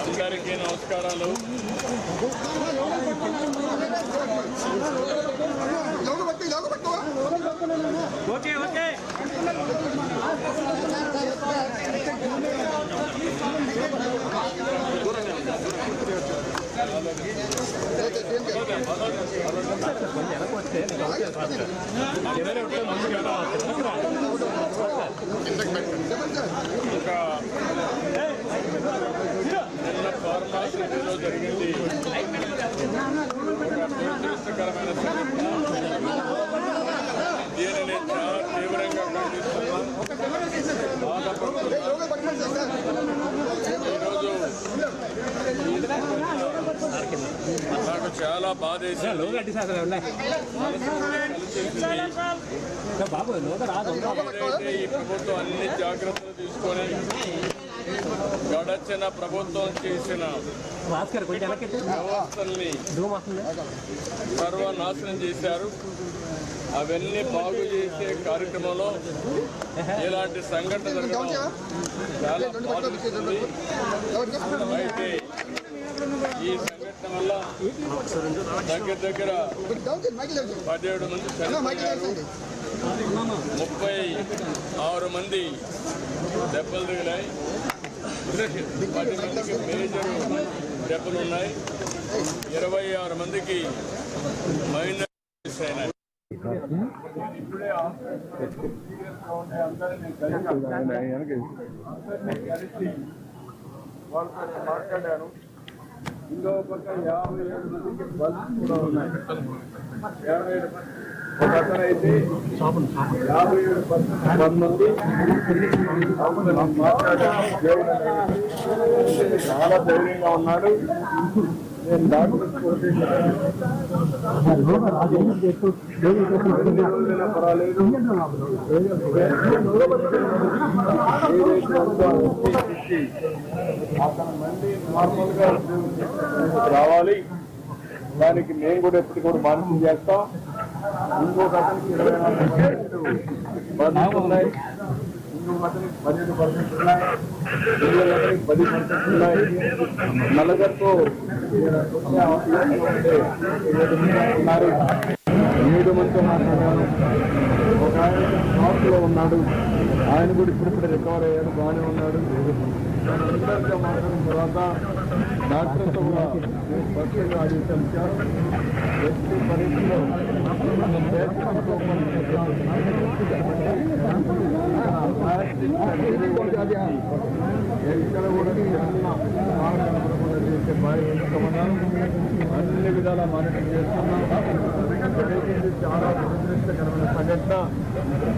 అందరికీ నమస్కారాలు. Okay okay నిన్న ఫార్మా సిటీలో జరిగింది దురదృష్టకరమైన సంఘటన. దీనిని చాలా తీవ్రంగా ఖండిస్తున్నాం, బాధపడుతున్నాం. ఈరోజు నాకు చాలా బాధేసింది. ఈ ప్రభుత్వం అన్ని జాగ్రత్తలు తీసుకొని గడచిన ప్రభుత్వం చేసిన వ్యవస్థల్ని సర్వనాశనం చేశారు. అవన్నీ బాగు చేసే కార్యక్రమంలో ఇలాంటి సంఘటన జరగడం చాలా బాధిస్తుంది. అయితే ఈ సంఘటన వల్ల దగ్గర 17 మంది చనిపోయారు, 36 మంది దెబ్బలు తగిలాయి, 10 మందికి మేజర్ దెబ్బలు ఉన్నాయి, 26 మందికి మైనస్ అయినాయి. ఇప్పుడే అందరినీ కలిసి వాళ్ళతో మాట్లాడాను. ఇంకో పక్క 57 మందికి బల్స్ కూడా ఉన్నాయి. 57 ఒక అతనైతే 57% మంది మాట్లాడాను. చాలా ధైర్యంగా ఉన్నాడు. నేను డాక్టర్ పర్వాలేదు, అతను మళ్ళీ నార్మల్గా రావాలి. దానికి మేము కూడా ఎప్పటికి కూడా మానిటర్ చేస్తాం. ఇంకొక అతనికి 24% బంధువులు ఉన్నాయి, ఇంకొక అతనికి 12% ఉన్నాయి, ఇంకొక అతనికి 10% ఉన్నాయి. నలుగురితో ఉన్నారు. 7 మందితో మాట్లాడాను. ఒక ఆయన షాప్లో ఉన్నాడు, ఆయన కూడా ఇప్పుడిప్పుడే రికవర్ అయ్యాడు, బాగానే ఉన్నాడు. అందరితో మాట్లాడిన తర్వాత డాక్టర్తో కూడా పర్సనల్గా ఆదేశించారు. ఎట్టి పరిస్థితిలో ఎక్కడ కూడా చేసే బాధ్యతమన్నాను. అన్ని విధాల మానిటర్ చేస్తున్నాం. చాలా దురదృష్టకరమైన సంఘటన.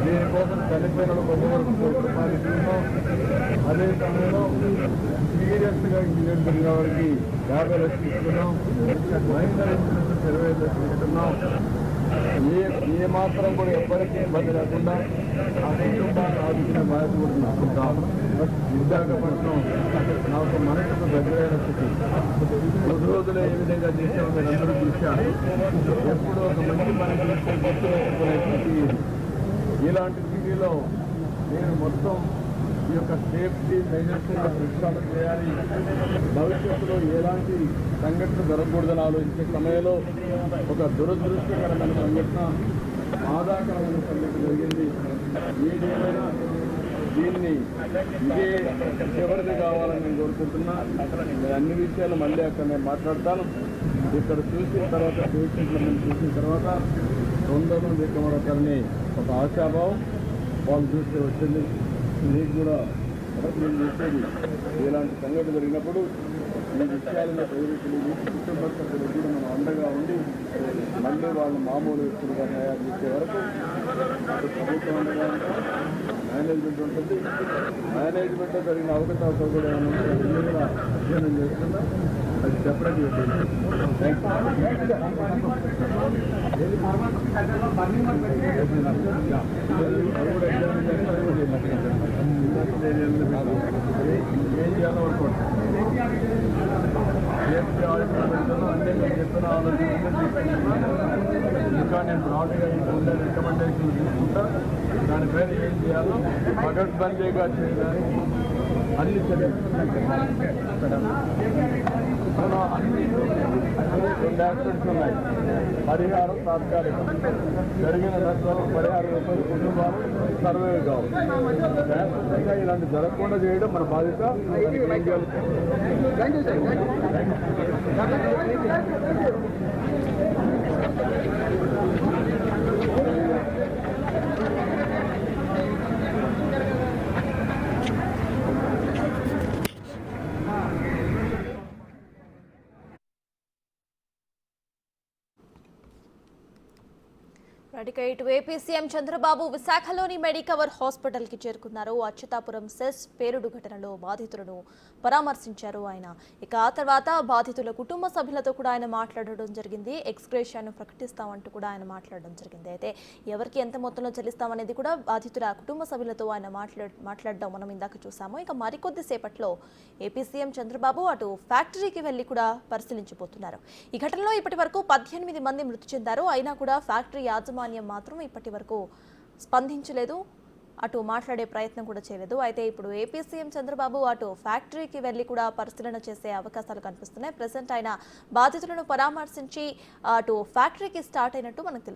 దీనికోసం చనిపోయిన కొంతవరకు రూపాయలు చూసాం. అదే సమయంలో సీరియస్గా ఇంజనీర్ జరిగిన వారికి 50 లక్షలు ఇస్తున్నాం. మైనర్ ఇన్సూరెన్స్ 25 లక్షలు ఇస్తున్నాం. ఏ మాత్రం కూడా ఎవ్వరికీ ఇబ్బంది లేకుండా ఆ కుటుంబాన్ని ఆదుకునే బాధ్యత కూడా తీసుకుంటాం. విశాఖపట్నం నాకు మనసుకు దగ్గరైన స్థితి. 2 రోజులు ఏ విధంగా చేసామో మీరు అందరూ చూశారు. ఎప్పుడూ ఒక మంచి పని చేస్తే గుర్తుపెట్టుకునే స్థితి. ఇలాంటి స్థితిలో నేను మొత్తం ఈ యొక్క సేఫ్టీ మెజర్స్ ప్రక్షాళన చేయాలి. భవిష్యత్తులో ఎలాంటి సంఘటన జరగకూడదని ఆలోచించే సమయంలో ఒక దురదృష్టకరమైన సంఘటన, బాధాకరమైన సంఘటన జరిగింది. ఏదేమైనా దీన్ని ఇదే చివరిది కావాలని నేను కోరుకుంటున్నా. అన్ని విషయాలు మళ్ళీ అక్కడ నేను మాట్లాడతాను. ఇక్కడ చూసిన తర్వాత పేషెంట్లను మేము చూసిన తర్వాత 100 మంది రికవరీ ఒక ఆశాభావం వాళ్ళు చూస్తే వచ్చింది. మీకు కూడా నేను చేసేది ఇలాంటి సంఘటన జరిగినప్పుడు ఈ విషయాలను ప్రజలకు కుటుంబ సభ్యులకు కూడా మనం అండగా ఉండి మళ్ళీ వాళ్ళు మామూలు వ్యక్తులుగా తయారు చేసే వరకు ప్రభుత్వం అండగా మేనేజ్మెంట్ ఉంటుంది. మేనేజ్మెంట్లో జరిగిన అవకతవకలు కూడా ఏమైనా కూడా అధ్యయనం చేస్తున్నా. అది సెపరేట్గా ఏం చేయాలో అనుకోండి. సేఫ్టీ ఆడిటర్ పెడతాను అంటే నేను చెప్తున్న ఇంకా నేను బ్రాడ్గా ఉండే రికమెండేషన్ తీసుకుంటా. దాని పేరు ఏం చేయాలో పగడ్బందీగా చేయడానికి అన్ని చర్యలు మన అన్ని 2 యాక్సిడెంట్స్ ఉన్నాయి. పరిహారం తాత్కాలికం, జరిగిన నష్టం పరిహారం రూపాయలు కుటుంబాలు సర్వైవ్ కావాలి. శాశ్వతంగా ఇలాంటి జరగకుండా చేయడం మన బాధ్యత. ఇటు ఏపీ సీఎం చంద్రబాబు విశాఖలోని మెడికవర్ హాస్పిటల్ కి చేరుకున్నారు. అచ్యుతాపురం సెస్ పేలుడు ఘటనలో బాధితులను పరామర్శించారు ఆయన. ఇక ఆ తర్వాత బాధితుల కుటుంబ సభ్యులతో కూడా ఆయన మాట్లాడడం జరిగింది. ఎక్స్గ్రేషియాను ప్రకటిస్తామంటూ కూడా ఆయన మాట్లాడడం జరిగింది. అయితే ఎవరికి ఎంత మొత్తంలో చెల్లిస్తామనేది కూడా బాధితుల కుటుంబ సభ్యులతో ఆయన మాట్లాడడం మనం ఇందాక చూసాము. ఇక మరికొద్ది సేపట్లో ఏపీ సీఎం చంద్రబాబు అటు ఫ్యాక్టరీకి వెళ్లి కూడా పరిశీలించబోతున్నారు. ఈ ఘటనలో ఇప్పటి వరకు 18 మంది మృతి చెందారు. అయినా కూడా ఫ్యాక్టరీ యాజమాన్యం మాత్రం ఇప్పటి వరకు స్పందించలేదు, అటు మాట్లాడే ప్రయత్నం కూడా చేయలేదు. అయితే ఇప్పుడు ఏపీ సీఎం చంద్రబాబు అటు ఫ్యాక్టరీకి వెళ్లి కూడా పరిశీలన చేసే అవకాశాలు కనిపిస్తున్నాయి. ప్రెసెంట్ ఆయన బాధితులను పరామర్శించి అటు ఫ్యాక్టరీకి స్టార్ట్ అయినట్టు మనకు తెలుసు.